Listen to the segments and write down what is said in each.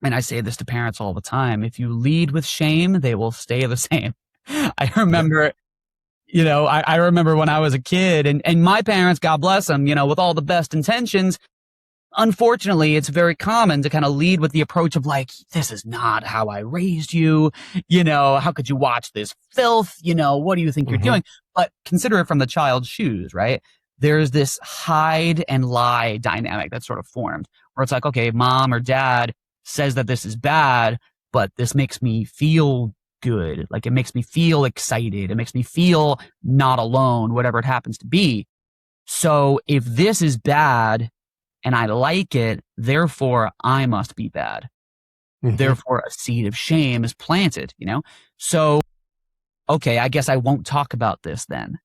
and I say this to parents all the time, if you lead with shame, they will stay the same. I remember, I remember when I was a kid and my parents, God bless them, with all the best intentions, unfortunately, it's very common to kind of lead with the approach of like, this is not how I raised you. How could you watch this filth? What do you think you're doing? But consider it from the child's shoes, right? There's this hide and lie dynamic that's sort of formed where it's like, okay, mom or dad says that this is bad, but this makes me feel good. Like it makes me feel excited. It makes me feel not alone, whatever it happens to be. So if this is bad, and I like it, therefore I must be bad. Therefore a seed of shame is planted, So, okay, I guess I won't talk about this then,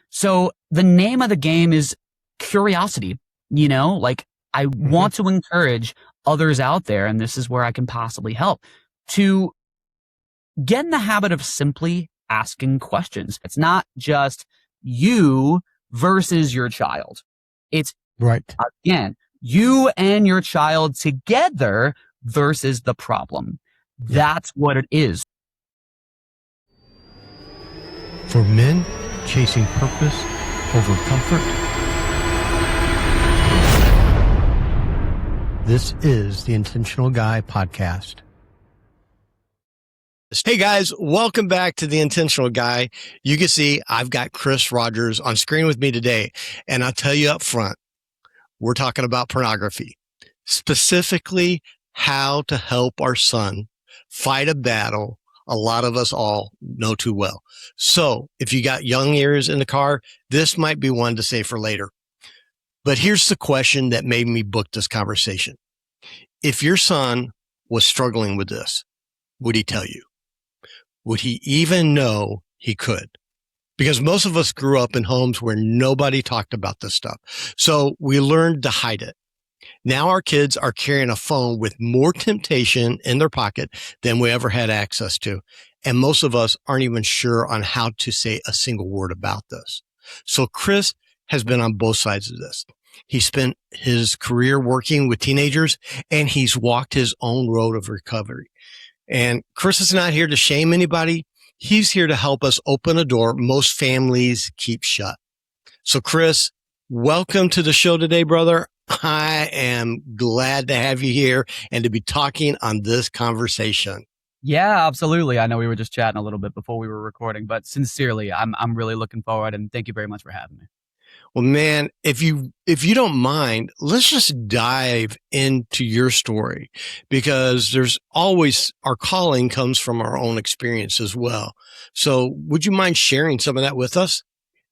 So the name of the game is curiosity, like I want to encourage others out there, and this is where I can possibly help, to get in the habit of simply asking questions. It's not just you versus your child. It's right. Again, you and your child together versus the problem. That's what it is. For men chasing purpose over comfort, this is the Intentional Guy Podcast. Hey guys, welcome back to the Intentional Guy. You can see I've got Chris Rogers on screen with me today, and I'll tell you up front, we're talking about pornography, specifically how to help our son fight a battle a lot of us all know too well. So if you got young ears in the car, this might be one to say for later. But here's the question that made me book this conversation. If your son was struggling with this, would he tell you? Would he even know he could? Because most of us grew up in homes where nobody talked about this stuff. So we learned to hide it. Now our kids are carrying a phone with more temptation in their pocket than we ever had access to. And most of us aren't even sure on how to say a single word about this. So Chris has been on both sides of this. He spent his career working with teenagers, and he's walked his own road of recovery. And Chris is not here to shame anybody. He's here to help us open a door most families keep shut. So Chris, welcome to the show today, brother. I am glad to have you here and to be talking on this conversation. Yeah, absolutely. I know we were just chatting a little bit before we were recording, but sincerely, I'm really looking forward, and thank you very much for having me. Well, man, if you don't mind, let's just dive into your story, because there's always, our calling comes from our own experience as well. So would you mind sharing some of that with us?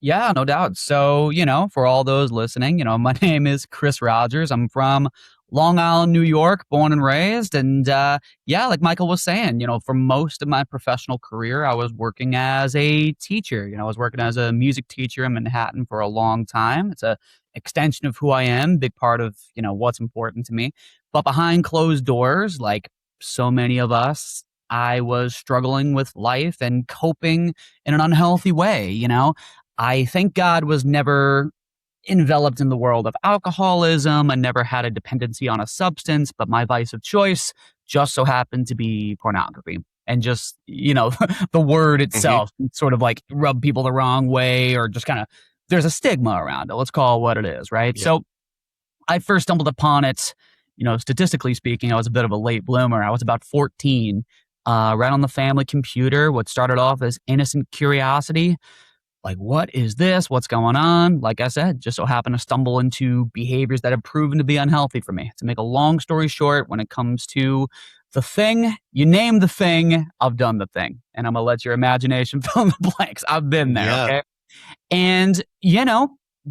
Yeah, no doubt. So, for all those listening, my name is Chris Rogers. I'm from Long Island, New York, born and raised. And like Michael was saying, for most of my professional career, I was working as a teacher. I was working as a music teacher in Manhattan for a long time. It's a extension of who I am, big part of, what's important to me. But behind closed doors, like so many of us, I was struggling with life and coping in an unhealthy way, I thank God was never enveloped in the world of alcoholism. I never had a dependency on a substance, but my vice of choice just so happened to be pornography. And just, the word itself sort of like rub people the wrong way, or just kind of, there's a stigma around it. Let's call it what it is, right? Yeah. So I first stumbled upon it, statistically speaking, I was a bit of a late bloomer. I was about 14, right on the family computer, what started off as innocent curiosity. Like, what is this? What's going on? Like I said, just so happened to stumble into behaviors that have proven to be unhealthy for me. To make a long story short, when it comes to the thing, you name the thing, I've done the thing. And I'm going to let your imagination fill in the blanks. I've been there, okay? And,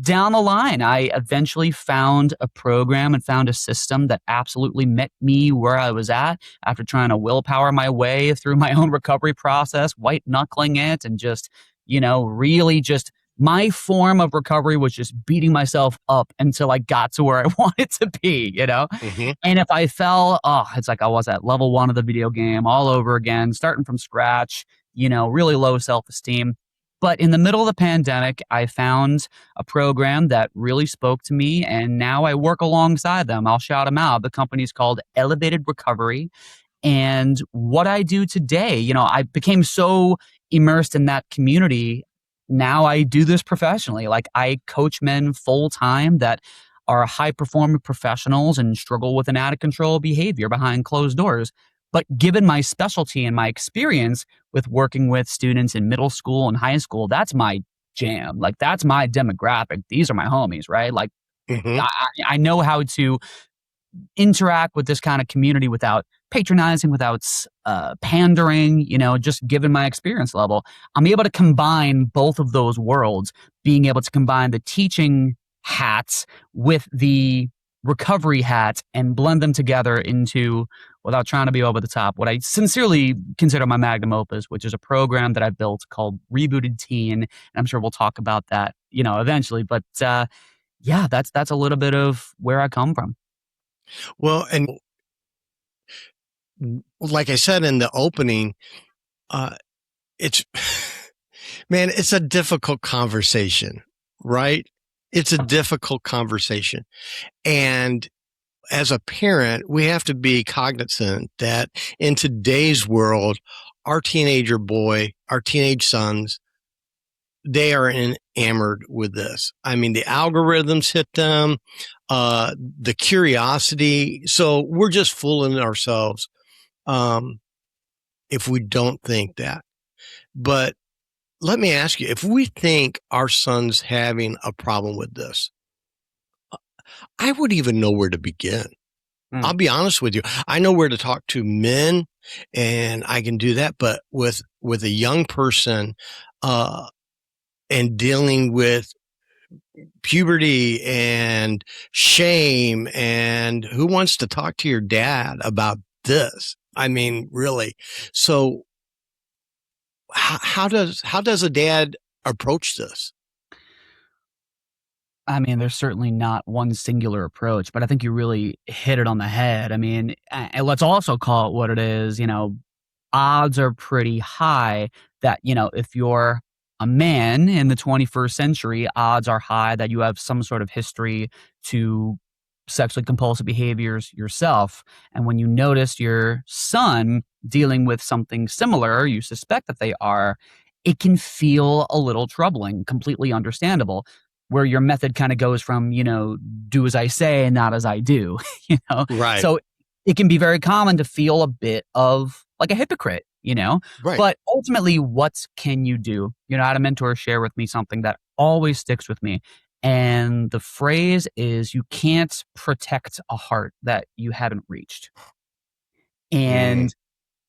down the line, I eventually found a program and found a system that absolutely met me where I was at after trying to willpower my way through my own recovery process, white knuckling it, and just really just my form of recovery was just beating myself up until I got to where I wanted to be, And if I fell, it's like I was at level 1 of the video game all over again, starting from scratch, really low self-esteem. But in the middle of the pandemic, I found a program that really spoke to me, and now I work alongside them. I'll shout them out. The company's called Elevated Recovery. And what I do today, I became so immersed in that community. Now I do this professionally. Like I coach men full time that are high performing professionals and struggle with an out of control behavior behind closed doors. But given my specialty and my experience with working with students in middle school and high school, that's my jam. Like that's my demographic. These are my homies, right? Like Hmm. I, I know how to interact with this kind of community without patronizing, without pandering, just given my experience level. I'm able to combine both of those worlds, being able to combine the teaching hats with the recovery hat and blend them together into, without trying to be over the top, what I sincerely consider my magnum opus, which is a program that I built called Rebooted Teen. And I'm sure we'll talk about that, eventually. But yeah, that's a little bit of where I come from. Well, and like I said in the opening, uh, it's, man, it's a difficult conversation, right? It's a difficult conversation. And as a parent, we have to be cognizant that in today's world, our teenager boy, our teenage sons, they are enamored with this. I mean, the algorithms hit them, the curiosity. So we're just fooling ourselves um, if we don't think that. But let me ask you, if we think our son's having a problem with this, I wouldn't even know where to begin. I'll Mm. be honest with you. I know where to talk to men and I can do that, but with a young person, uh, and dealing with puberty and shame and who wants to talk to your dad about this? I mean, really. So how does a dad approach this? I mean, there's certainly not one singular approach, but I think you really hit it on the head. I mean, and let's also call it what it is. Odds are pretty high that, if you're a man in the 21st century, odds are high that you have some sort of history to sexually compulsive behaviors yourself. And when you notice your son dealing with something similar, you suspect that they are, it can feel a little troubling, completely understandable, where your method kind of goes from, do as I say and not as I do, you know? Right. So it can be very common to feel a bit of like a hypocrite, Right. but ultimately, what can you do? I had a mentor share with me something that always sticks with me. And the phrase is, you can't protect a heart that you haven't reached. Mm, And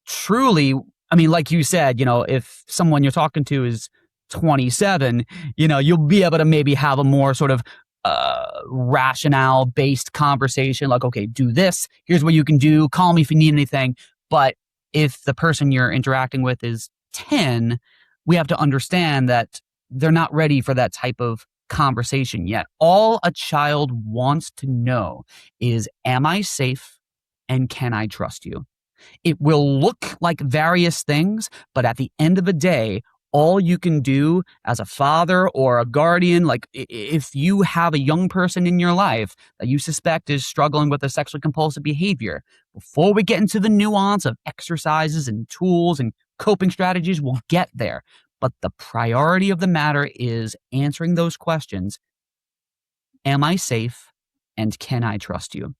truly, I mean, like you said, if someone you're talking to is 27, you'll be able to maybe have a more sort of rationale based conversation like, okay, do this. Here's what you can do. Call me if you need anything. But if the person you're interacting with is 10, we have to understand that they're not ready for that type of conversation yet. All a child wants to know is, am I safe and can I trust you? It will look like various things, but at the end of the day, all you can do as a father or a guardian, like if you have a young person in your life that you suspect is struggling with a sexually compulsive behavior, before we get into the nuance of exercises and tools and coping strategies, we'll get there. But the priority of the matter is answering those questions. Am I safe? And can I trust you?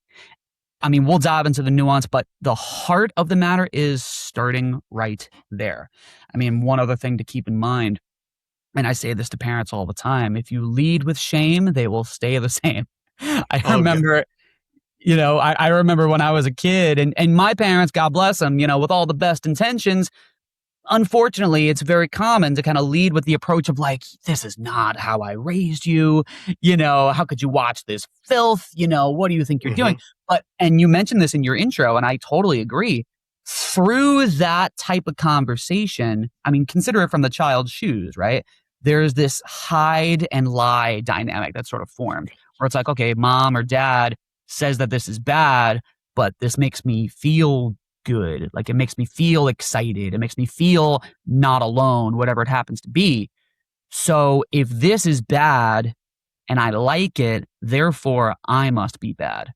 I mean, we'll dive into the nuance, but the heart of the matter is starting right there. I mean, one other thing to keep in mind, and I say this to parents all the time, if you lead with shame, they will stay the same. I oh, yeah. remember, I remember when I was a kid and my parents, God bless them, with all the best intentions, unfortunately, it's very common to kind of lead with the approach of like, this is not how I raised you. How could you watch this filth? What do you think you're doing? Hmm. And you mentioned this in your intro, and I totally agree. Through that type of conversation, I mean, consider it from the child's shoes, right? There's this hide and lie dynamic that's sort of formed where it's like, okay, mom or dad says that this is bad, but this makes me feel good. Like it makes me feel excited. It makes me feel not alone, whatever it happens to be. So if this is bad and I like it, therefore I must be bad.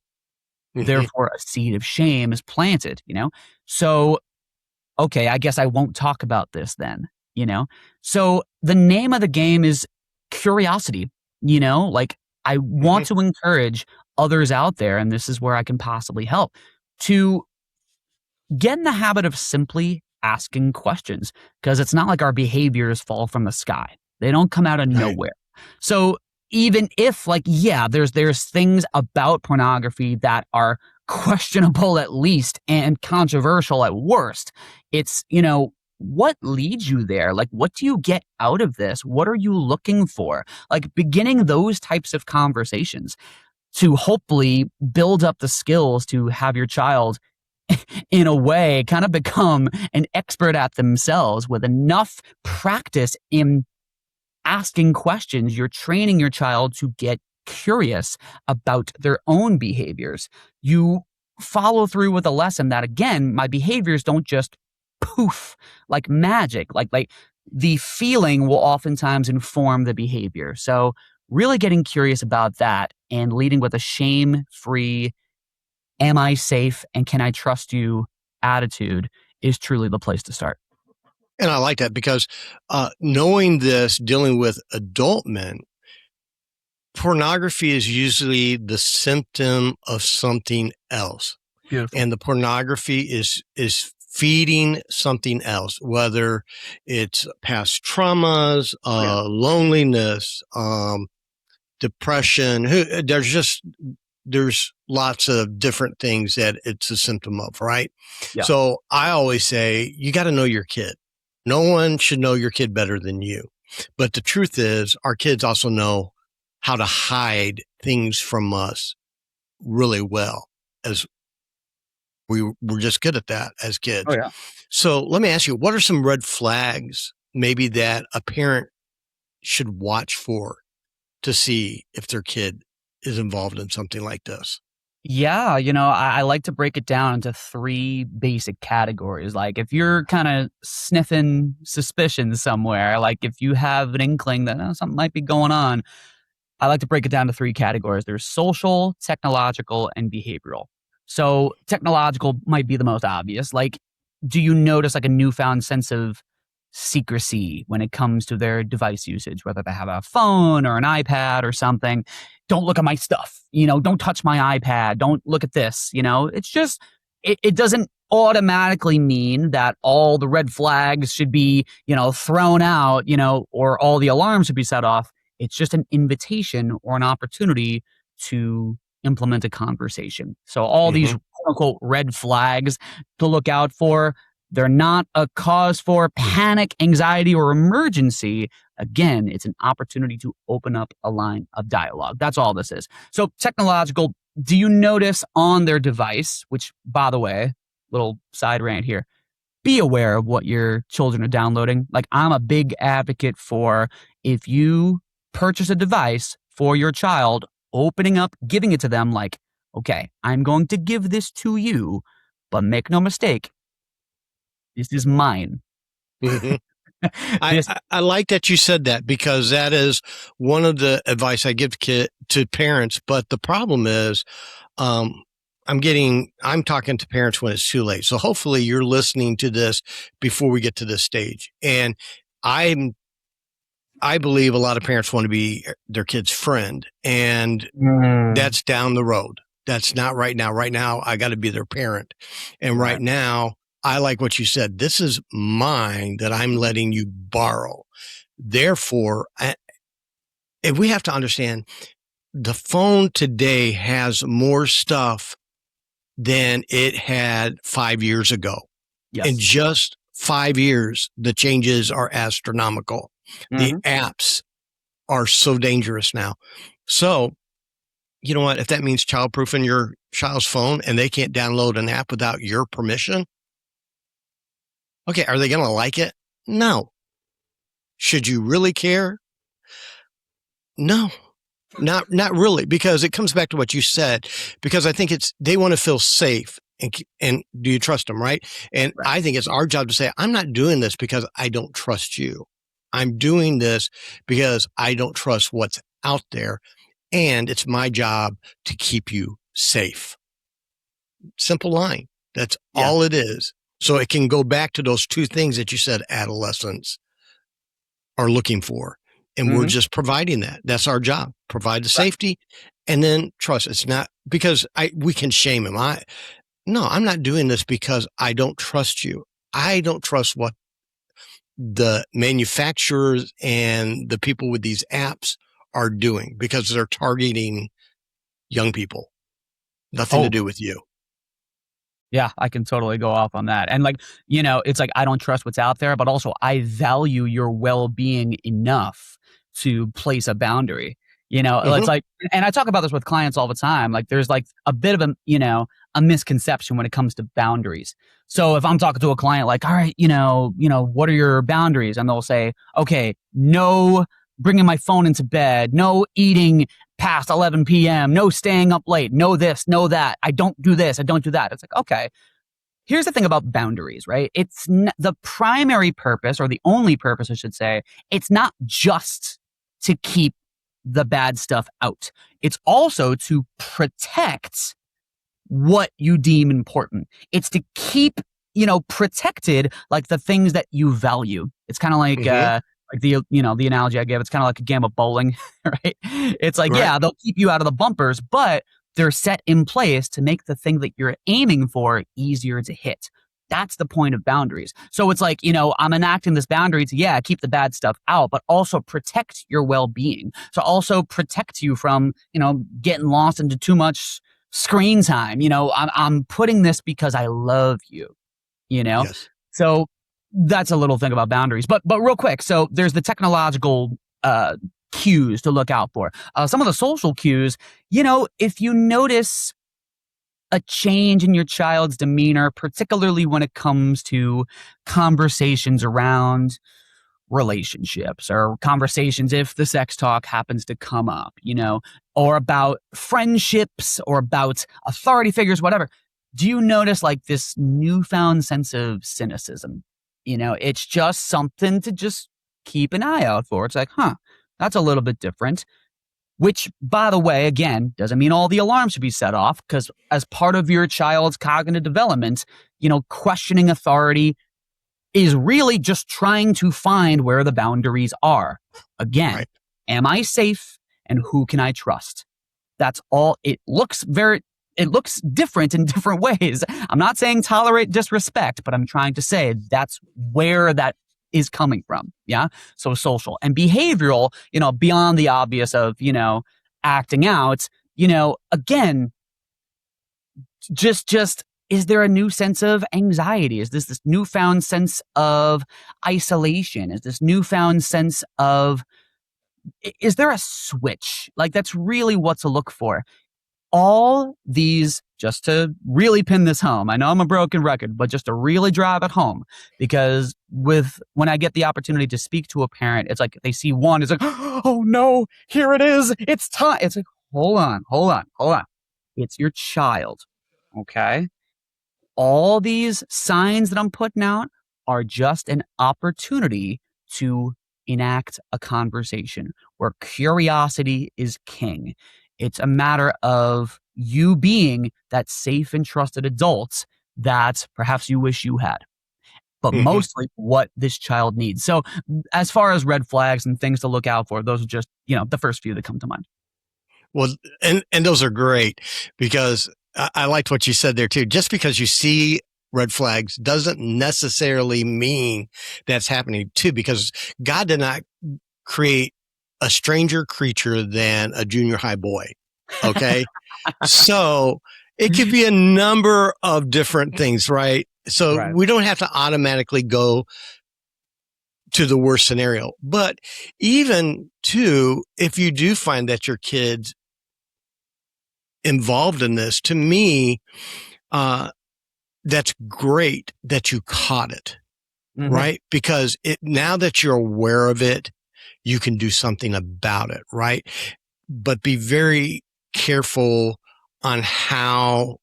Hmm. Therefore a seed of shame is planted, you know? So, okay, I guess I won't talk about this then, you know? So the name of the game is curiosity, you know? Like I Hmm. want to encourage others out there, and this is where I can possibly help, to get in the habit of simply asking questions because it's not like our behaviors fall from the sky. They don't come out of Right. nowhere. So even if like yeah, there's things about pornography that are questionable at least and controversial at worst, it's, you know, what leads you there? Like what do you get out of this? What are you looking for? Like beginning those types of conversations to hopefully build up the skills to have your child in a way kind of become an expert at themselves with enough practice in asking questions. You're training your child to get curious about their own behaviors. You follow through with a lesson that again, my behaviors don't just poof like magic. Like the feeling will oftentimes inform the behavior. So really getting curious about that and leading with a shame-free, am I safe and can I trust you attitude is truly the place to start. And I like that because knowing this, dealing with adult men, pornography is usually the symptom of something else. Beautiful. And the pornography is feeding something else, whether it's past traumas, Oh, yeah. loneliness, depression. There's lots of different things that it's a symptom of, right? Yeah. So I always say you got to know your kid. No one should know your kid better than you. But the truth is, our kids also know how to hide things from us really well, as we're just good at that as Oh, kids. yeah. So let me ask you, what are some red flags maybe that a parent should watch for to see if their kid is involved in something like this? Yeah, you know, I like to break it down into three basic categories. Like, if you're kind of sniffing suspicion somewhere, like if you have an inkling that something might be going on, I like to break it down to three categories. There's social, technological, and behavioral. So, technological might be the most obvious. Like, do you notice like a newfound sense of secrecy when it comes to their device usage, whether they have a phone or an iPad or something? Don't look at my stuff. You know, don't touch my iPad. Don't look at this. You know, it's just, it doesn't automatically mean that all the red flags should be, you know, thrown out, you know, or all the alarms should be set off. It's just an invitation or an opportunity to implement a conversation. So all these Hmm. quote unquote red flags to look out for, they're not a cause for panic, anxiety, or emergency. Again, it's an opportunity to open up a line of dialogue. That's all this is. So technological, do you notice on their device, which by the way, little side rant here, be aware of what your children are downloading. Like I'm a big advocate for if you purchase a device for your child, opening up, giving it to them like, okay, I'm going to give this to you, but make no mistake, this is mine. Hmm. This I like that you said that because that is one of the advice I give to parents. But the problem is, um, I'm talking to parents when it's too late. So hopefully you're listening to this before we get to this stage. And I'm, I believe a lot of parents want to be their kid's friend, and Mm, that's down the road. That's not right now. Right now, I got to be their parent. And right right. now, I like what you said. This is mine that I'm letting you borrow. Therefore, if we have to understand the phone today has more stuff than it had 5 years ago. In Yes. just 5 years, the changes are astronomical. The Hmm. apps are so dangerous now. So, you know what? If that means childproofing your child's phone and they can't download an app without your permission, okay, are they going to like it? No. Should you really care? No. Not really, because it comes back to what you said. Because I think it's they want to feel safe, and do you trust them, right? And Right. I think it's our job to say, I'm not doing this because I don't trust you. I'm doing this because I don't trust what's out there. And it's my job to keep you safe. Simple line. That's Yeah. all it is. So it can go back to those two things that you said adolescents are looking for. And we're Hmm. just providing that. That's our job. Provide the Right. safety and then trust. It's not because we can shame him. No, I'm not doing this because I don't trust you. I don't trust what the manufacturers and the people with these apps are doing because they're targeting young people. Nothing to Oh, do with you. yeah, I can totally go off on that. And like, it's like I don't trust what's out there, but also I value your well-being enough to place a boundary. It's Mm-hmm. like, and I talk about this with clients all the time. Like there's like a bit of a misconception when it comes to boundaries. So if I'm talking to a client like, all right, what are your boundaries? And they'll say, okay, no bringing my phone into bed, no eating past 11 p.m., no staying up late, no this, no that. I don't do this, I don't do that. It's like, okay, here's the thing about boundaries, right? The primary purpose, or the only purpose, I should say, it's not just to keep the bad stuff out. It's also to protect what you deem important. It's to keep, protected like the things that you value. It's kind of Mm-hmm. like the analogy I gave. It's kind of like a game of bowling, right? It's like, Right. yeah, they'll keep you out of the bumpers, but they're set in place to make the thing that you're aiming for easier to hit. That's the point of boundaries. So it's like, I'm enacting this boundary to, yeah, keep the bad stuff out, but also protect your well-being. So also protect you from, getting lost into too much screen time. I'm putting this because I love you, you know? Yes. So that's a little thing about boundaries. But real quick, so there's the technological cues to look out for. Some of the social cues, if you notice a change in your child's demeanor, particularly when it comes to conversations around relationships or conversations if the sex talk happens to come up, or about friendships or about authority figures, whatever. Do you notice like this newfound sense of cynicism? It's just something to just keep an eye out for. It's like, that's a little bit different. Which, by the way, again, doesn't mean all the alarms should be set off because as part of your child's cognitive development, questioning authority is really just trying to find where the boundaries are. Again, Right. am I safe and who can I trust? That's all. It looks different in different ways. I'm not saying tolerate disrespect, but I'm trying to say that's where that is coming from. Yeah. So social and behavioral, beyond the obvious of, acting out, again, just is there a new sense of anxiety? Is this newfound sense of isolation? Is this newfound sense of is there a switch? Like that's really what to look for. All these, just to really pin this home. I know I'm a broken record, but just to really drive it home, because when I get the opportunity to speak to a parent, it's like they see one, it's like, oh no, here it is. It's time. It's like, hold on, hold on, hold on. It's your child. Okay. All these signs that I'm putting out are just an opportunity to enact a conversation where curiosity is king. It's a matter of you being that safe and trusted adult that perhaps you wish you had, but Mm-hmm. mostly what this child needs. So, as far as red flags and things to look out for, those are just, the first few that come to mind. Well, and those are great because I liked what you said there too. Just because you see red flags doesn't necessarily mean that's happening too, because God did not create a stranger creature than a junior high boy. Okay. So it could be a number of different things, right? So Right. we don't have to automatically go to the worst scenario. But even too, if you do find that your kid's involved in this, to me, that's great that you caught it, Mm-hmm. right? Because now that you're aware of it, you can do something about it, right? But be very careful on how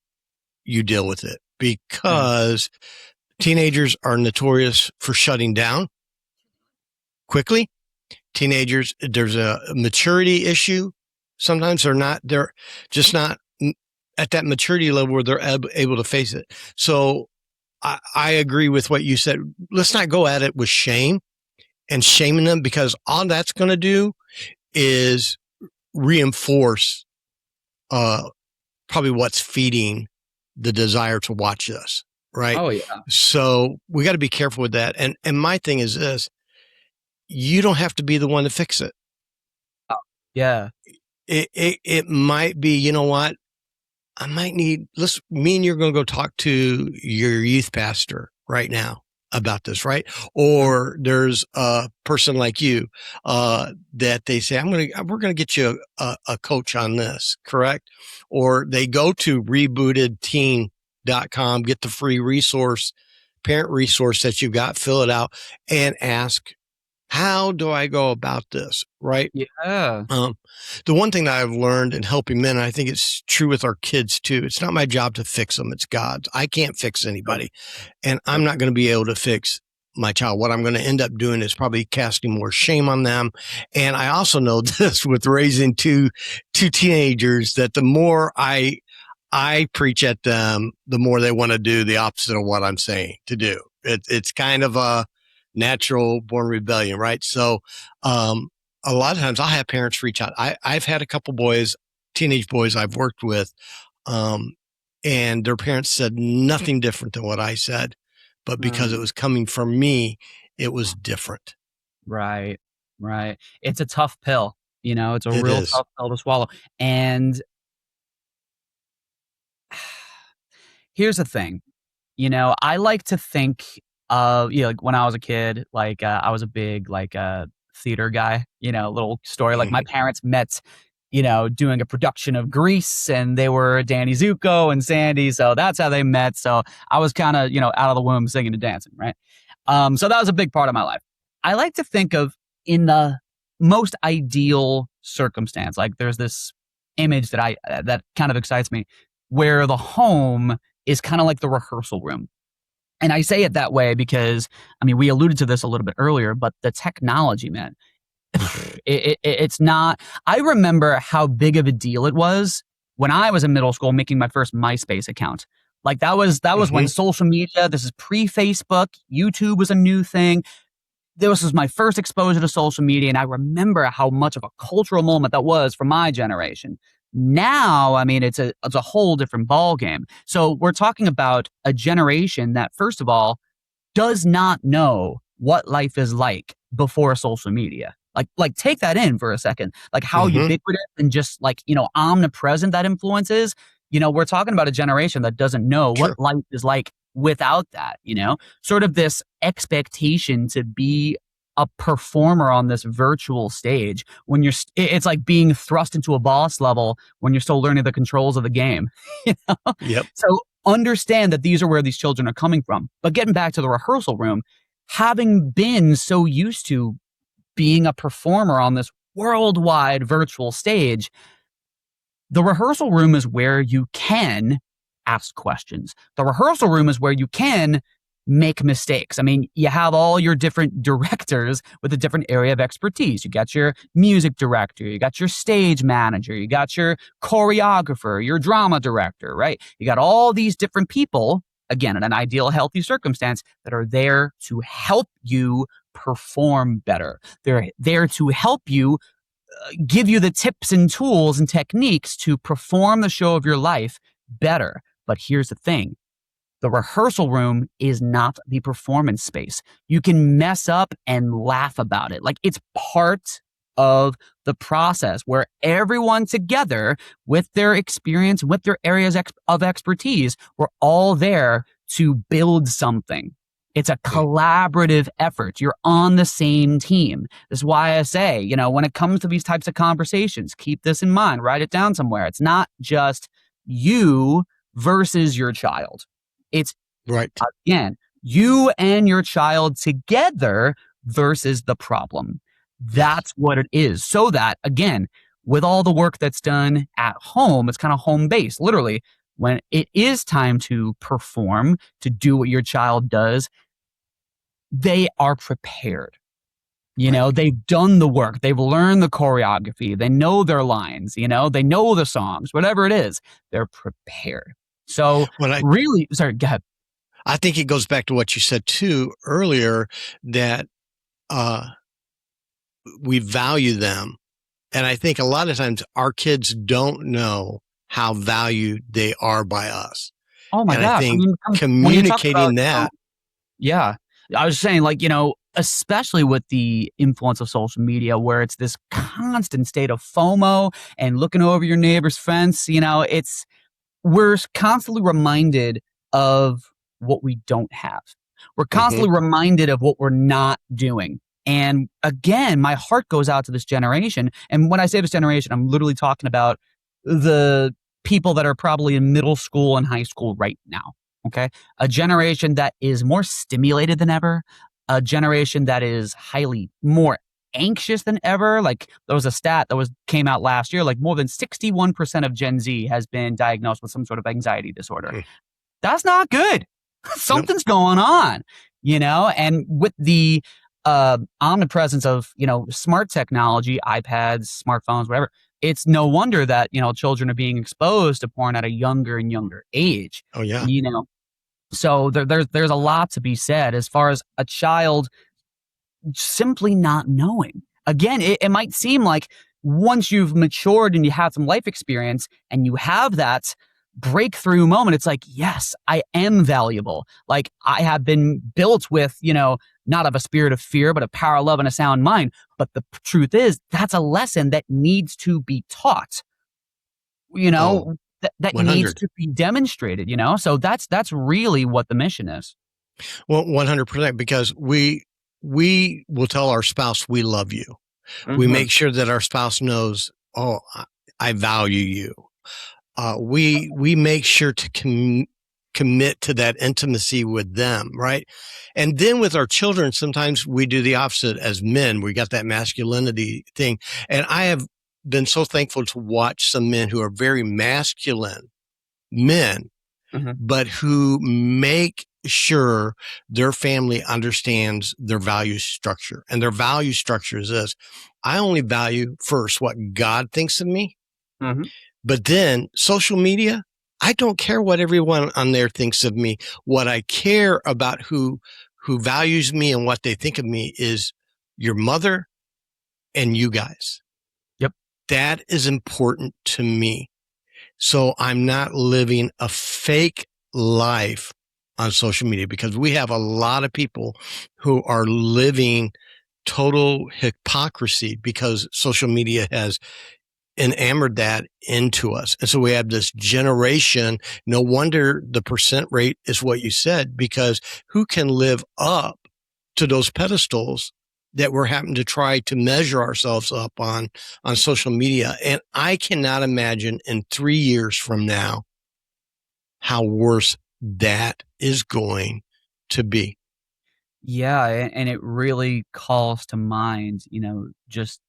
you deal with it Yeah. because teenagers are notorious for shutting down. quickly. Teenagers, there's a maturity issue. Sometimes they're just not at that maturity level where they're able to face it. So I agree with what you said. Let's not go at it with shame and shaming them, because all that's going to do is reinforce probably what's feeding the desire to watch this, right? Oh yeah. So we got to be careful with that. And my thing is this: you don't have to be the one to fix it. Yeah. It might be, you know what? I might need, me and you're going to go talk to your youth pastor right now about this, right? Or there's a person like you, that they say, we're going to get you a coach on this, correct? Or they go to rebootedteen.com, get the free parent resource that you've got, fill it out and ask, how do I go about this? Right. Yeah. The one thing that I've learned in helping men, and I think it's true with our kids too, it's not my job to fix them. It's God's. I can't fix anybody, and I'm not going to be able to fix my child. What I'm going to end up doing is probably casting more shame on them. And I also know this with raising two teenagers, that the more I preach at them, the more they want to do the opposite of what I'm saying to do. It's kind of a natural born rebellion, right? So, a lot of times I'll have parents reach out. I've had a couple teenage boys I've worked with, and their parents said nothing different than what I said, but because it was coming from me, it was different. Right. Right. It's a tough pill. It's a It real is. tough pill to swallow. And here's the thing. I like to think of, like when I was a kid, like I was a big theater guy, little story. Like my parents met, doing a production of Grease, and they were Danny Zuko and Sandy. So that's how they met. So I was kind of, out of the womb singing and dancing, right? So that was a big part of my life. I like to think of, in the most ideal circumstance, like there's this image that kind of excites me, where the home is kind of like the rehearsal room. And I say it that way because, we alluded to this a little bit earlier, but the technology, man, it's not. I remember how big of a deal it was when I was in middle school making my first MySpace account. Like that was when social media, this is pre-Facebook, YouTube was a new thing. This was my first exposure to social media, and I remember how much of a cultural moment that was for my generation. Now, it's a whole different ballgame. So we're talking about a generation that, first of all, does not know what life is like before social media. Like take that in for a second. Like how ubiquitous and just omnipresent that influence is. We're talking about a generation that doesn't know what life is like without that, sort of this expectation to be a performer on this virtual stage when it's like being thrust into a boss level when you're still learning the controls of the game. Yep. So understand that these are where these children are coming from. But getting back to the rehearsal room, having been so used to being a performer on this worldwide virtual stage, the rehearsal room is where you can ask questions. The rehearsal room is where you can make mistakes. You have all your different directors with a different area of expertise. You got your music director, you got your stage manager, you got your choreographer, your drama director, right? You got all these different people, again, in an ideal, healthy circumstance, that are there to help you perform better. They're there to help you give you the tips and tools and techniques to perform the show of your life better. But here's the thing. The rehearsal room is not the performance space. You can mess up and laugh about it. Like it's part of the process where everyone together with their experience, with their areas of expertise, we're all there to build something. It's a collaborative effort. You're on the same team. This is why I say, when it comes to these types of conversations, keep this in mind, write it down somewhere. It's not just you versus your child. It's, right, again, you and your child together versus the problem. That's what it is. So that, again, with all the work that's done at home, it's kind of home based. Literally, when it is time to perform, to do what your child does, they are prepared. Right. They've done the work. They've learned the choreography. They know their lines, they know the songs, whatever it is, they're prepared. So Well, really, sorry, go ahead. I think it goes back to what you said too earlier, that uh, we value them. And I think a lot of times our kids don't know how valued they are by us. Oh my And I gosh. I think mean, when you talk about, communicating that, yeah, I was saying, like, especially with the influence of social media, where it's this constant state of FOMO and looking over your neighbor's fence, we're constantly reminded of what we don't have. We're mhm, constantly reminded of what we're not doing. And again, my heart goes out to this generation. And when I say this generation, I'm literally talking about the people that are probably in middle school and high school right now. Okay. A generation that is more stimulated than ever, a generation that is highly more anxious than ever. Like, there was a stat that was came out last year, like more than 61% of Gen Z has been diagnosed with some sort of anxiety disorder. mm, That's not good. nope, Something's going on, and with the omnipresence of, smart technology, iPads, smartphones, whatever, it's no wonder that, children are being exposed to porn at a younger and younger age. oh yeah, You know, so there's a lot to be said as far as a child simply not knowing. Again, it might seem like once you've matured and you have some life experience and you have that breakthrough moment, it's like, yes, I am valuable. Like, I have been built with, not of a spirit of fear, but a power of love and a sound mind. But the truth is, that's a lesson that needs to be taught, oh, that needs 100. to be demonstrated, So that's really what the mission is. Well, 100%, because we will tell our spouse we love you. We Hmm. make sure that our spouse knows, oh, I value you. We make sure to commit to that intimacy with them, right? And then with our children, sometimes we do the opposite as men. We got that masculinity thing. And I have been so thankful to watch some men who are very masculine men, Hmm. but who make sure their family understands their value structure. And their value structure is this: I only value first what God thinks of me, Hmm. but then social media, I don't care what everyone on there thinks of me. What I care about, who values me and what they think of me, is your mother and you guys. Yep. That is important to me. So I'm not living a fake life on social media, because we have a lot of people who are living total hypocrisy because social media has enamored that into us. And so we have this generation. No wonder the percent rate is what you said, because who can live up to those pedestals that we're having to try to measure ourselves up on social media? And I cannot imagine in 3 years from now how worse that is going to be. Yeah, and it really calls to mind, just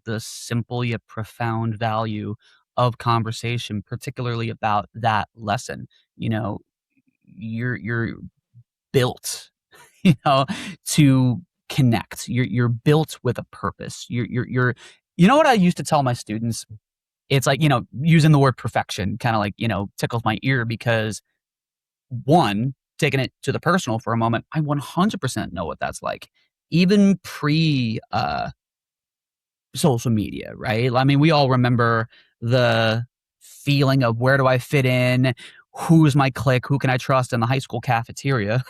the simple yet profound value of conversation, particularly about that lesson. You know, you're built, you know, to connect. You're built with a purpose. You're you know what I used to tell my students? It's like, using the word perfection kind of like, tickles my ear because one, taking it to the personal for a moment, I 100% know what that's like. Even pre social media, right? I mean, we all remember the feeling of where do I fit in? Who's my clique? Who can I trust in the high school cafeteria?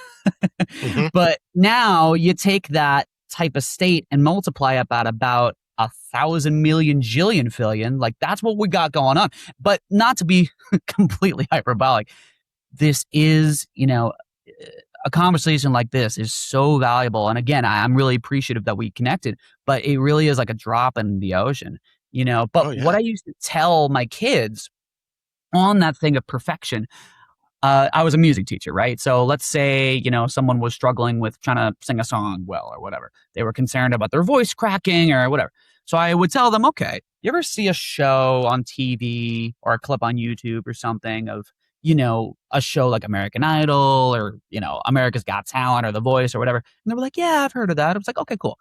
Mm-hmm. But now you take that type of state and multiply it by about 1,000,000,000,000,000,000,000. Like, that's what we got going on. But not to be completely hyperbolic, this is, a conversation like this is so valuable. And again, I'm really appreciative that we connected, but it really is like a drop in the ocean, But Oh what yeah. I used to tell my kids on that thing of perfection, I was a music teacher, right? So let's say, someone was struggling with trying to sing a song well or whatever. They were concerned about their voice cracking or whatever. So I would tell them, okay, you ever see a show on TV or a clip on YouTube or something of, a show like American Idol or, America's Got Talent or The Voice or whatever? And they were like, yeah, I've heard of that. I was like, okay, cool.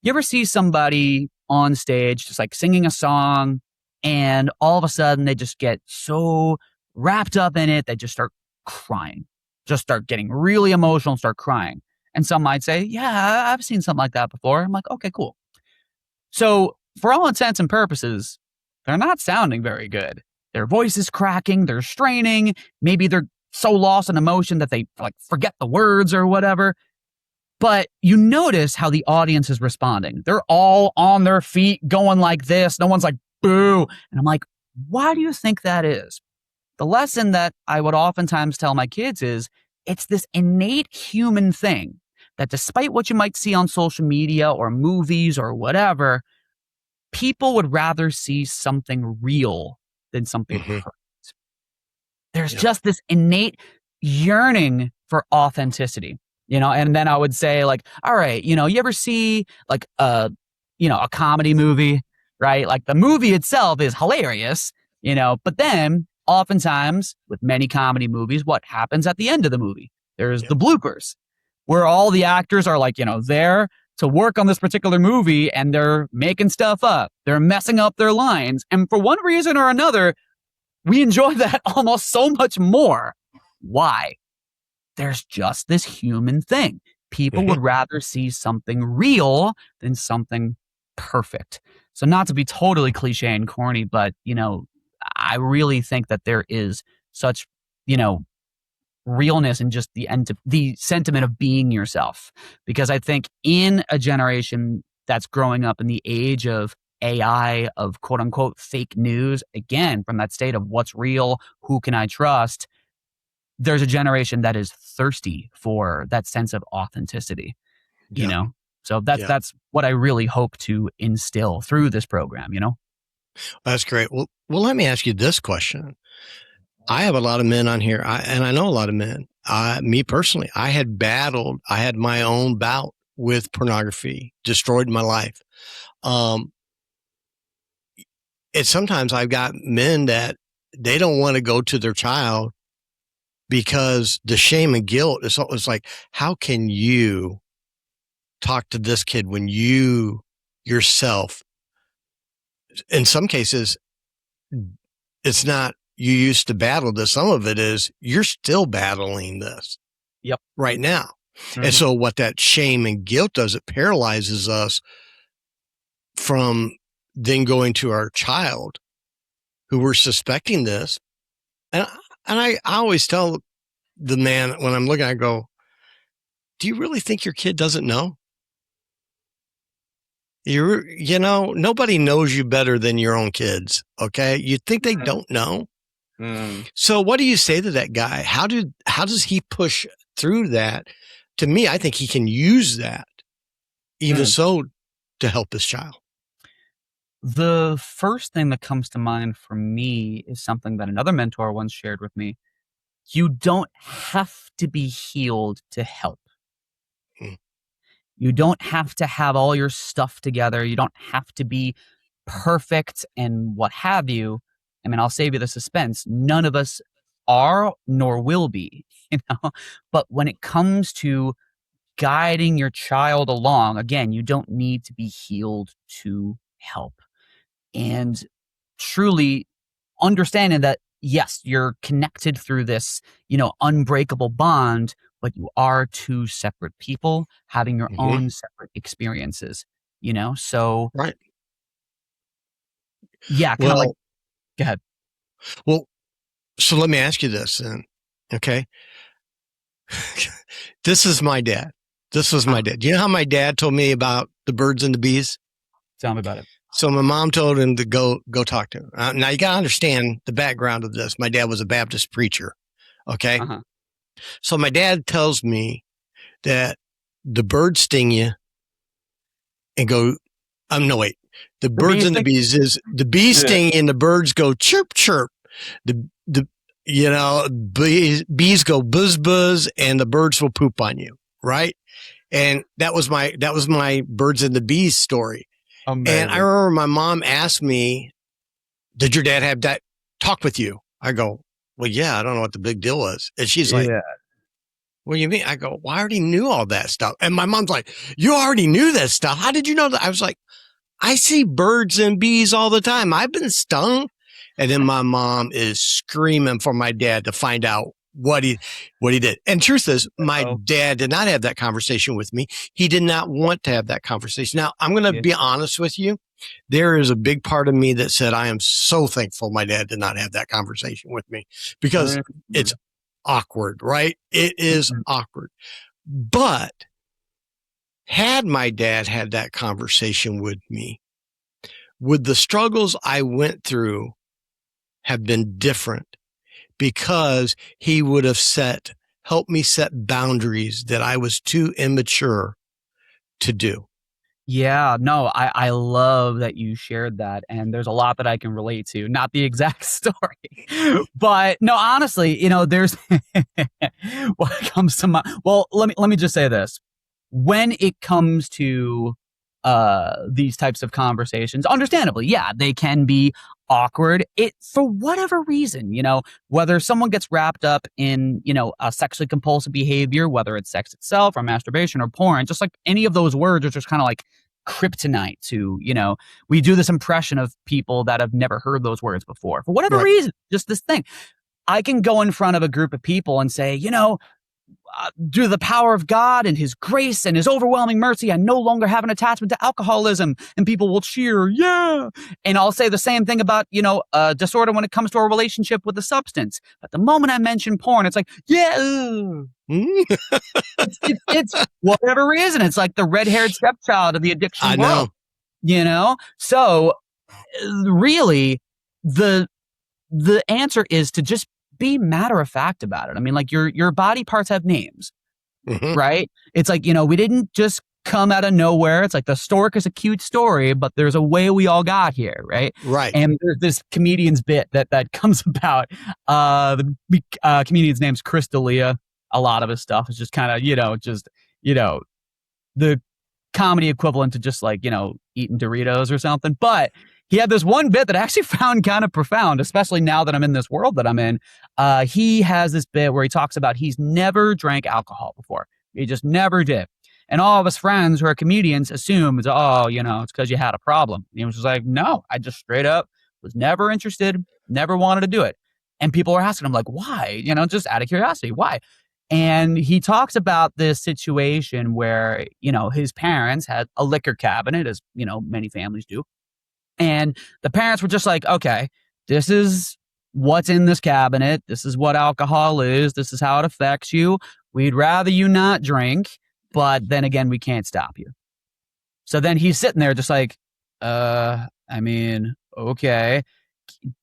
you ever see somebody on stage just like singing a song and all of a sudden they just get so wrapped up in it, they just start crying, just start getting really emotional and start crying. And some might say, yeah, I've seen something like that before. I'm like, okay, cool. So, for all intents and purposes, they're not sounding very good. Their voice is cracking, they're straining, maybe they're so lost in emotion that they like forget the words or whatever. But you notice how the audience is responding. They're all on their feet going like this. No one's like, boo. And I'm like, why do you think that is? The lesson that I would oftentimes tell my kids is it's this innate human thing that despite what you might see on social media or movies or whatever, people would rather see something real than something Mm-hmm. perfect. There's Yeah. just this innate yearning for authenticity, and then I would say like, all right, you ever see like a comedy movie, right? Like the movie itself is hilarious, but then oftentimes with many comedy movies, what happens at the end of the movie? There's Yeah. the bloopers where all the actors are like, there to work on this particular movie and they're making stuff up. They're messing up their lines. And for one reason or another, we enjoy that almost so much more. Why? There's just this human thing. People Mm-hmm. would rather see something real than something perfect. So not to be totally cliche and corny, but, I really think that there is such, realness and just the sentiment of being yourself. Because I think in a generation that's growing up in the age of AI, of quote unquote fake news, again, from that state of what's real, who can I trust, there's a generation that is thirsty for that sense of authenticity, you Yeah. know? So that's Yeah. that's what I really hope to instill through this program. That's great. Well, let me ask you this question. I have a lot of men on here, and I know a lot of men. Me personally, I had my own bout with pornography, destroyed my life. It's sometimes I've got men that they don't want to go to their child because the shame and guilt is always like, how can you talk to this kid when you yourself, in some cases, it's not you used to battle this. Some of it is you're still battling this Yep. right now. Mm-hmm. And so what that shame and guilt does, it paralyzes us from then going to our child who we're suspecting this. And I always tell the man when I'm looking, I go, do you really think your kid doesn't know? Nobody knows you better than your own kids. Okay. You think they don't know? So what do you say to that guy? How does he push through that? To me, I think he can use that even so to help his child. The first thing that comes to mind for me is something that another mentor once shared with me. You don't have to be healed to help. You don't have to have all your stuff together. You don't have to be perfect and what have you. I mean, I'll save you the suspense. None of us are nor will be, But when it comes to guiding your child along, again, you don't need to be healed to help. And truly understanding that, yes, you're connected through this, unbreakable bond, but you are two separate people having your own separate experiences, So, Right. yeah, kind of like, go ahead. Well, so let me ask you this then. Okay. This is my dad. This was my dad. Do you know how my dad told me about the birds and the bees? Tell me about it. So my mom told him to go talk to him. Now you got to understand the background of this. My dad was a Baptist preacher. Okay. Uh-huh. So my dad tells me that the birds sting you and go, no, wait. The birds and the bees is the bees sting and the birds go chirp, chirp. Bees go buzz, buzz, and the birds will poop on you. Right. And that was my birds and the bees story. Amazing. And I remember my mom asked me, did your dad have that talk with you? I go, well, yeah, I don't know what the big deal was. And she's like, what do you mean? I go, well, I already knew all that stuff. And my mom's like, you already knew that stuff. How did you know that? I was like, I see birds and bees all the time. I've been stung. And then my mom is screaming for my dad to find out what he did. And truth is, my Oh, dad did not have that conversation with me. He did not want to have that conversation. Now, I'm going to yeah. be honest with you. There is a big part of me that said, I am so thankful my dad did not have that conversation with me because it's awkward, right? It is awkward. But had my dad had that conversation with me, would the struggles I went through have been different? Because he would have helped me set boundaries that I was too immature to do. Yeah, no, I love that you shared that. And there's a lot that I can relate to. Not the exact story, but no, honestly, there's what comes to mind. Well, let me just say this. When it comes to these types of conversations, understandably, yeah, they can be awkward. It for whatever reason, whether someone gets wrapped up in, a sexually compulsive behavior, whether it's sex itself or masturbation or porn, just like any of those words are just kind of like kryptonite to, we do this impression of people that have never heard those words before. For whatever Right. reason, just this thing. I can go in front of a group of people and say, due to the power of God and his grace and his overwhelming mercy, I no longer have an attachment to alcoholism. And people will cheer, yeah. And I'll say the same thing about, a disorder when it comes to a relationship with a substance. But the moment I mention porn, it's like, yeah. It's whatever reason. It's like the red-haired stepchild of the addiction I world, know. So really, the answer is to just be matter of fact about it. I mean, like your body parts have names, right? It's like, we didn't just come out of nowhere. It's like the stork is a cute story, but there's a way we all got here, right? Right. And there's this comedian's bit that comes about. The comedian's name's Chris D'Elia. A lot of his stuff is just kind of, the comedy equivalent to just like, eating Doritos or something. But he had this one bit that I actually found kind of profound, especially now that I'm in this world that I'm in. He has this bit where he talks about he's never drank alcohol before. He just never did. And all of his friends who are comedians assume, it's because you had a problem. And he was just like, no, I just straight up was never interested, never wanted to do it. And people were asking him like, why? Just out of curiosity, why? And he talks about this situation where, his parents had a liquor cabinet, as, many families do. And the parents were just like, okay, this is what's in this cabinet. This is what alcohol is. This is how it affects you. We'd rather you not drink, but then again, we can't stop you. So then he's sitting there just like, okay,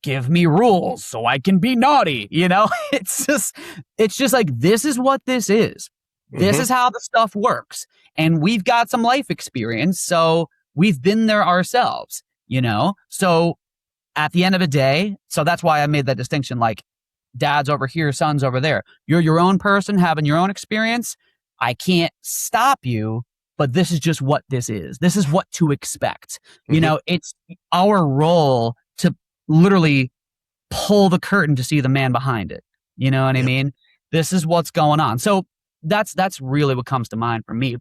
give me rules so I can be naughty. It's just like, this is what this is. This is how the stuff works. And we've got some life experience. So we've been there ourselves. So at the end of the day, so that's why I made that distinction, like dad's over here, son's over there. You're your own person having your own experience. I can't stop you, but this is just what this is. This is what to expect. It's our role to literally pull the curtain to see the man behind it. You know what I mean? This is what's going on. So that's really what comes to mind for me.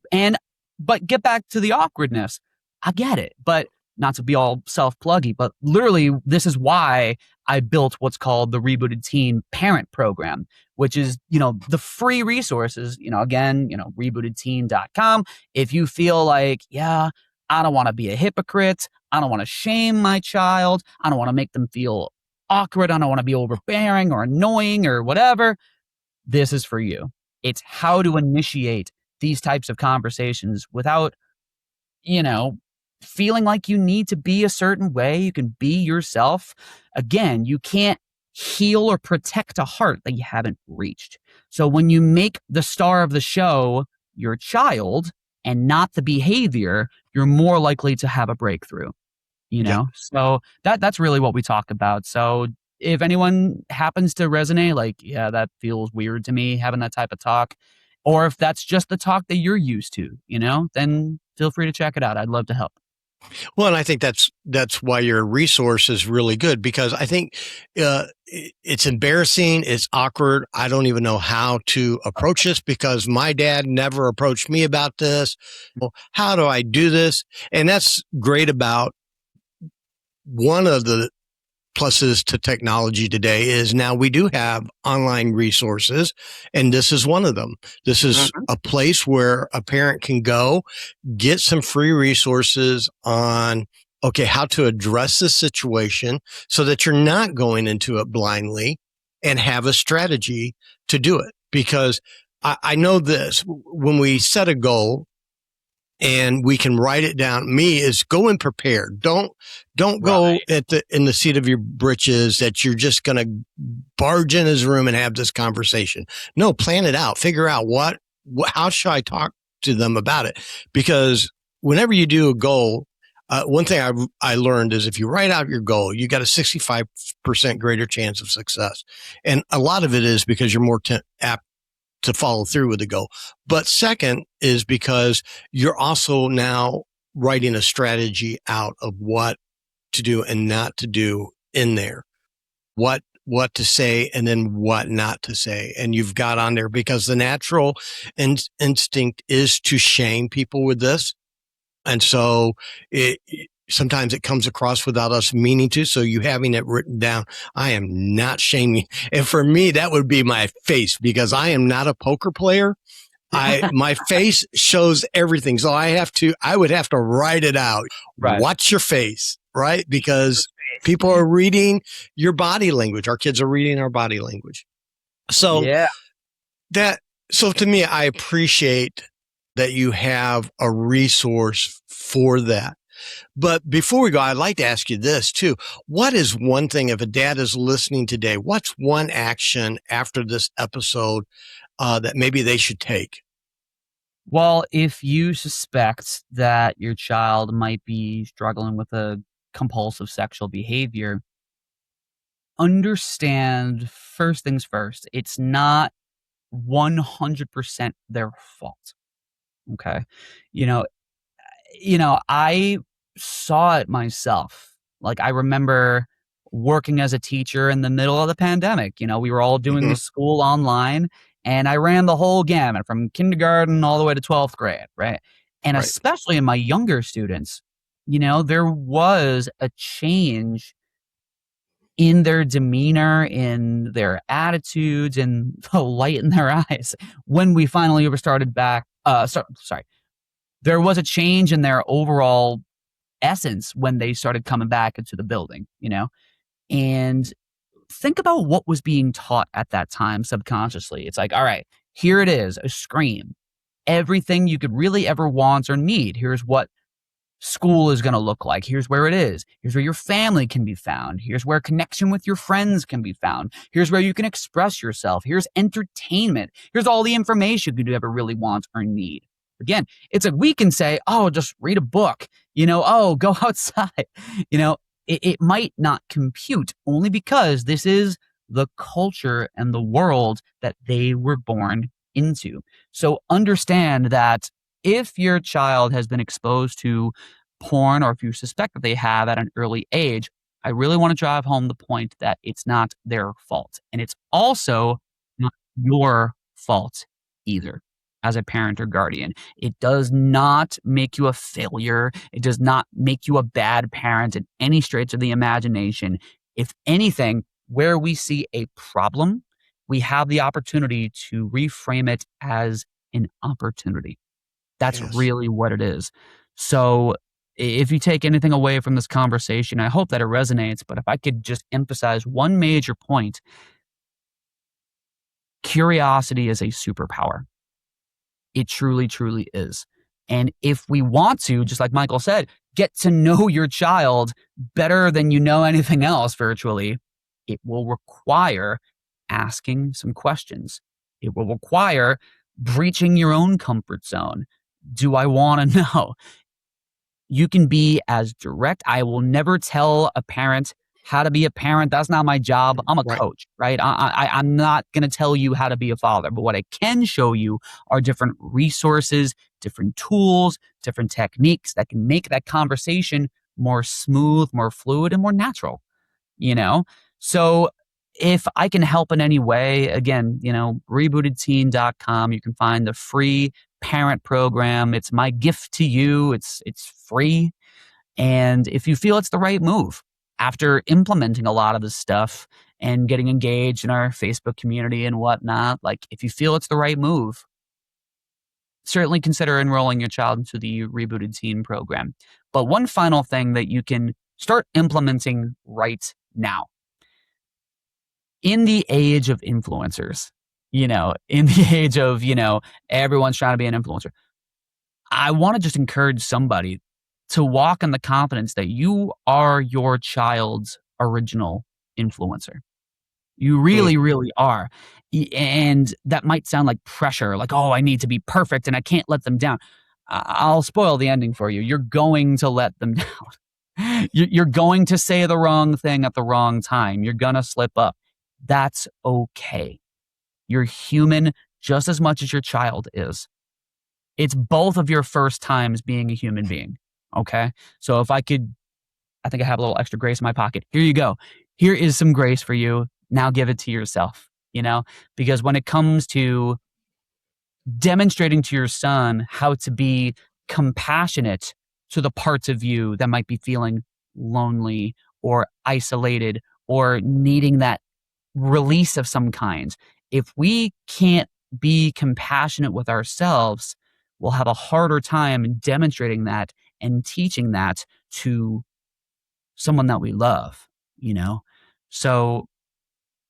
But get back to the awkwardness. I get it, but not to be all self-pluggy, but literally this is why I built what's called the Rebooted Teen Parent Program, which is, the free resources, again, rebootedteen.com. If you feel like, yeah, I don't want to be a hypocrite. I don't want to shame my child. I don't want to make them feel awkward. I don't want to be overbearing or annoying or whatever. This is for you. It's how to initiate these types of conversations without, feeling like you need to be a certain way. You can be yourself. Again, you can't heal or protect a heart that you haven't reached. So when you make the star of the show your child and not the behavior, you're more likely to have a breakthrough, So that's really what we talk about. So if anyone happens to resonate, like, yeah, that feels weird to me, having that type of talk, or if that's just the talk that you're used to, then feel free to check it out. I'd love to help. Well, and I think that's why your resource is really good, because I think it's embarrassing, it's awkward. I don't even know how to approach this because my dad never approached me about this. Well, how do I do this? And that's great about one of the pluses to technology today is now we do have online resources, and this is one of them. This is a place where a parent can go get some free resources on, okay, how to address the situation so that you're not going into it blindly, and have a strategy to do it. Because I know this, when we set a goal and we can write it down, me is go in prepared. Don't go in the seat of your britches that you're just going to barge in his room and have this conversation. No, plan it out. Figure out how should I talk to them about it? Because whenever you do a goal, one thing I learned is if you write out your goal, you got a 65% greater chance of success. And a lot of it is because you're more apt to follow through with the goal. But second is because you're also now writing a strategy out of what to do and not to do in there. What to say and then what not to say. And you've got on there, because the natural instinct is to shame people with this. And so sometimes it comes across without us meaning to. So you having it written down, I am not shaming. And for me, that would be my face, because I am not a poker player. My face shows everything. So I would have to write it out. Right. Watch your face, right? Because people are reading your body language. Our kids are reading our body language. So so to me, I appreciate that you have a resource for that. But before we go, I'd like to ask you this too. What is one thing, if a dad is listening today, what's one action after this episode that maybe they should take? Well, if you suspect that your child might be struggling with a compulsive sexual behavior, understand first things first, it's not 100% their fault. Okay. You know, I saw it myself. Like, I remember working as a teacher in the middle of the pandemic. We were all doing the school online, and I ran the whole gamut from kindergarten all the way to 12th grade, right? And Right. especially in my younger students, there was a change in their demeanor, in their attitudes, and the light in their eyes when we finally started back. Sorry, there was a change in their overall essence when they started coming back into the building. And think about what was being taught at that time subconsciously. It's like, all right, here it is, a scream. Everything you could really ever want or need. Here's what school is going to look like. Here's where it is. Here's where your family can be found. Here's where connection with your friends can be found. Here's where you can express yourself. Here's entertainment. Here's all the information you could ever really want or need. Again, it's like we can say, oh, just read a book, oh, go outside. It might not compute, only because this is the culture and the world that they were born into. So understand that if your child has been exposed to porn, or if you suspect that they have at an early age, I really want to drive home the point that it's not their fault. And it's also not your fault either as a parent or guardian. It does not make you a failure. It does not make you a bad parent in any stretch of the imagination. If anything, where we see a problem, we have the opportunity to reframe it as an opportunity. That's really what it is. So if you take anything away from this conversation, I hope that it resonates. But if I could just emphasize one major point, curiosity is a superpower. It truly, truly is. And if we want to, just like Michael said, get to know your child better than you know anything else virtually, it will require asking some questions. It will require breaching your own comfort zone. Do I want to know? You can be as direct. I will never tell a parent how to be a parent. That's not my job. I'm a Right. coach, right? I'm not going to tell you how to be a father, but what I can show you are different resources, different tools, different techniques that can make that conversation more smooth, more fluid, and more natural, you know? So if I can help in any way, again, rebootedteen.com, you can find the free parent program. It's my gift to you. It's free. And if you feel it's the right move after implementing a lot of this stuff and getting engaged in our Facebook community and whatnot, like if you feel it's the right move, certainly consider enrolling your child into the Rebooted Teen program. But one final thing that you can start implementing right now in the age of influencers, in the age of, everyone's trying to be an influencer. I want to just encourage somebody to walk in the confidence that you are your child's original influencer. You Mm. really, really are. And that might sound like pressure, like, oh, I need to be perfect and I can't let them down. I'll spoil the ending for you. You're going to let them down. You're going to say the wrong thing at the wrong time. You're going to slip up. That's okay. You're human just as much as your child is. It's both of your first times being a human being. Okay. So if I think I have a little extra grace in my pocket. Here you go. Here is some grace for you. Now give it to yourself, because when it comes to demonstrating to your son how to be compassionate to the parts of you that might be feeling lonely or isolated or needing that release of some kind. If we can't be compassionate with ourselves, we'll have a harder time demonstrating that and teaching that to someone that we love, you know? So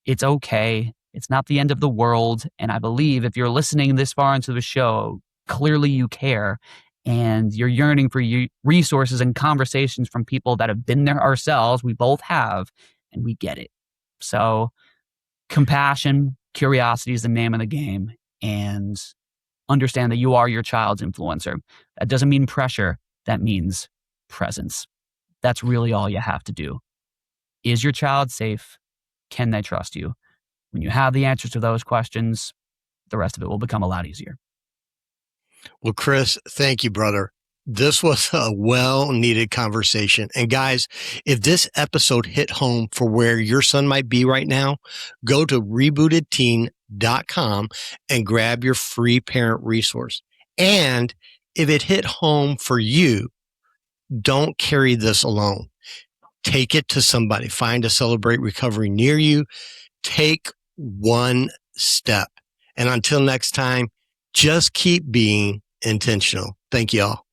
it's okay. It's not the end of the world. And I believe if you're listening this far into the show, clearly you care and you're yearning for resources and conversations from people that have been there ourselves. We both have, and we get it. So compassion, curiosity is the name of the game, and understand that you are your child's influencer. That doesn't mean pressure. That means presence. That's really all you have to do. Is your child safe? Can they trust you? When you have the answers to those questions, the rest of it will become a lot easier. Well, Chris, thank you, brother. This was a well-needed conversation. And guys, if this episode hit home for where your son might be right now, go to rebootedteen.com and grab your free parent resource. And if it hit home for you, don't carry this alone. Take it to somebody. Find a Celebrate Recovery near you. Take one step. And until next time, just keep being intentional. Thank you all.